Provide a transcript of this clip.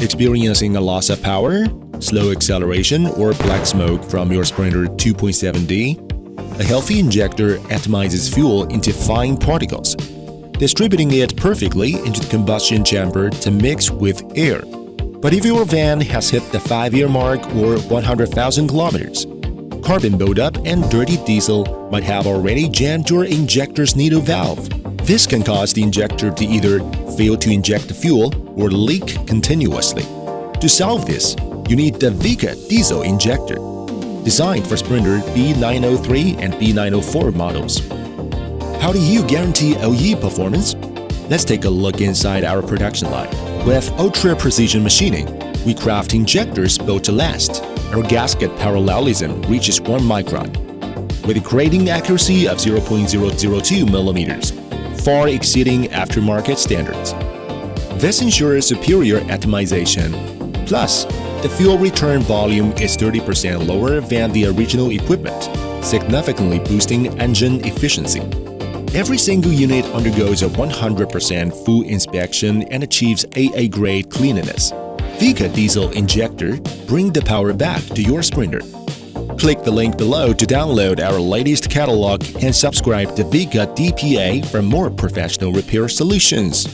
Experiencing a loss of power, slow acceleration, or black smoke from your Sprinter 2.7D? A healthy injector atomizes fuel into fine particles, distributing it perfectly into the combustion chamber to mix with air. But if your van has hit the 5-year mark or 100,000 kilometers, carbon buildup and dirty diesel might have already jammed your injector's needle valve. This can cause the injector to either fail to inject the fuel or leak continuously. To solve this, you need the Vika Diesel Injector, designed for Sprinter B903 and B904 models. How do you guarantee OE performance? Let's take a look inside our production line. With ultra-precision machining, we craft injectors built to last. Our gasket parallelism reaches 1 micron, with a grading accuracy of 0.002 millimeters, far exceeding aftermarket standards. This ensures superior atomization. Plus, the fuel return volume is 30% lower than the original equipment, significantly boosting engine efficiency. Every single unit undergoes a 100% full inspection and achieves AA-grade cleanliness. Vika Diesel Injector bring the power back to your Sprinter. Click the link below to download our latest catalog and subscribe to Vika DPA for more professional repair solutions.